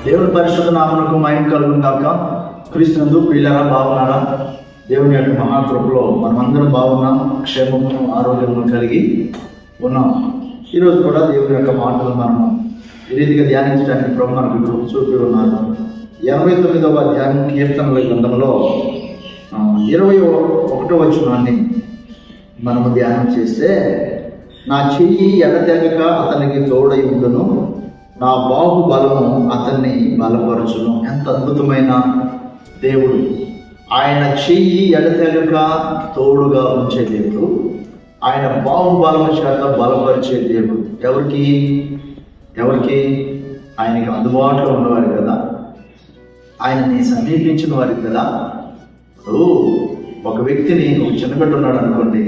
దేవుని పరిశుద్ధ నామమునకు మహిమ కలుగును గాక. క్రీస్తునందు ప్రియులారా, బాగున్నారా? దేవుని యొక్క మహాకృపలో మనమందరం బాగున్నాం, క్షేమము ఆరోగ్యము కలిగి ఉన్నాం. ఈరోజు కూడా దేవుని యొక్క మాటలు మనం ఈ రీతిగా ధ్యానించడానికి ప్రభు మనకు కృప చూపి ఉన్నారు. 89వ అధ్యాయం కీర్తనల గ్రంథంలో 21వ వచనాన్ని మనము ధ్యానం చేస్తే, నా చెయ్యి ఎడతెగక అతనికి తోడై ఉండును, నా బాహుబలము అతన్ని బలపరచును. ఎంత అద్భుతమైన దేవుడు! ఆయన చెయ్యి ఎడతెగక తోడుగా ఉంచే దేవుడు, ఆయన బాహుబలము చేత బలపరిచే దేవుడు. ఎవరికి? ఆయనకి అందుబాటులో ఉన్నవారు కదా, ఆయనని సమీపించిన వారికి కదా. ఇప్పుడు ఒక వ్యక్తిని, ఒక చిన్న బిడ్డ ఉన్నాడు అనుకోండి,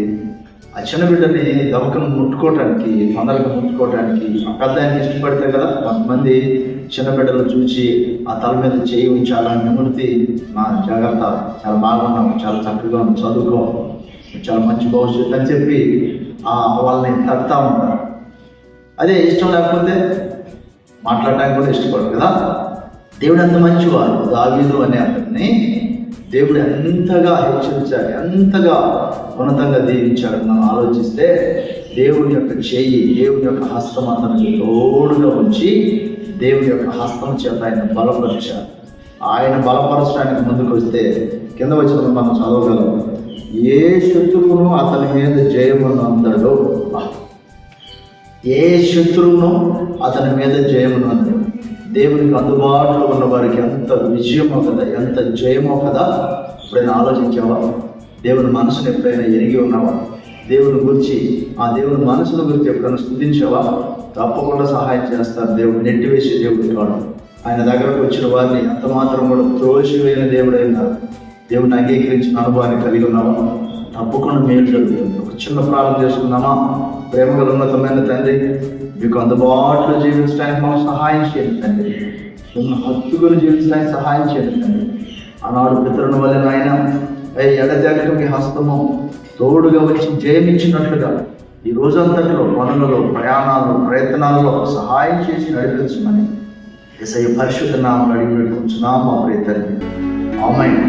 ఆ చిన్న బిడ్డని దవకను ముట్టుకోవటానికి, తొందరగా ముట్టుకోవటానికి ఆ పెద్ద ఆయనకి ఇష్టపడితే కదా. కొంతమంది చిన్న బిడ్డలు చూసి ఆ తల మీద చేయి ఉంచాలా, నిమృతి, మా జాగ్రత్త, చాలా బాగున్నాము, చాలా చక్కగా ఉంది, చదువుకో, చాలా మంచి భవిష్యత్తు అని చెప్పి వాళ్ళని తడుతూ ఉంటారు. అదే ఇష్టం లేకపోతే మాట్లాడటానికి కూడా ఇష్టపడరు కదా. దేవుడు ఎంత మంచివాడు. దావీదు అనే అతన్ని దేవుడు ఎంతగా హెచ్చరించాడు, ఎంతగా ఉన్నతంగా దీవించాడు. మనం ఆలోచిస్తే దేవుని యొక్క చెయ్యి, దేవుని యొక్క హస్తం అతనికి తోడుగా ఉంచి దేవుని యొక్క హస్తం చేత ఆయన బలపరిచాడు. ఆయన బలపరచడానికి ముందుకు వస్తే కింద వచ్చిన మనం చదవగలం, ఏ శత్రువును అతని మీద జయమును అందడో, ఏ శత్రువును అతని మీద జయమును అందడు. దేవునికి అందుబాటులో ఉన్న వారికి ఎంత విజయమో కదా, ఎంత జయమో కదా. ఎప్పుడైనా ఆలోచించావా? దేవుని మనసును ఎప్పుడైనా ఎరిగి ఉన్నావా? దేవుని గురించి, ఆ దేవుని మనసును గురించి ఎప్పుడైనా స్తుతించావా? తప్పకుండా సహాయం చేస్తారు. దేవుడు నెట్టివేసే దేవుడు కాడు. ఆయన దగ్గరకు వచ్చిన వారిని ఎంత మాత్రం కూడా త్రోసివేయని దేవుడైనారు. దేవుని అంగీకరించిన అనుభవాన్ని కలిగి ఉన్నావా? తప్పకుండా మేలు జరుగుతుంది. ఒక చిన్న ప్రార్థన చేసుకున్నామా? ప్రేమగల ఉన్నతమైన తండ్రి, మీకు అందుబాటులో జీవించడానికి మాకు సహాయం చేయండి తండ్రి. మిమ్మల్ని హత్తుకుని జీవించడానికి సహాయం చేయండి తండ్రి. ఆనాడు పితరుని వల్ల ఆయన ఎడతెగక మీ హస్తము తోడుగా వచ్చి జయమించినట్లుగా ఈ రోజంతట్లో పనులలో, ప్రయాణాలు, ప్రయత్నాలలో సహాయం చేసి నడిపించమని యేసయ్య పరిశుద్ధ నామములో అడిగి పెట్టుకుంటున్నాము మా ప్రియ తండ్రి. ఆమేన్.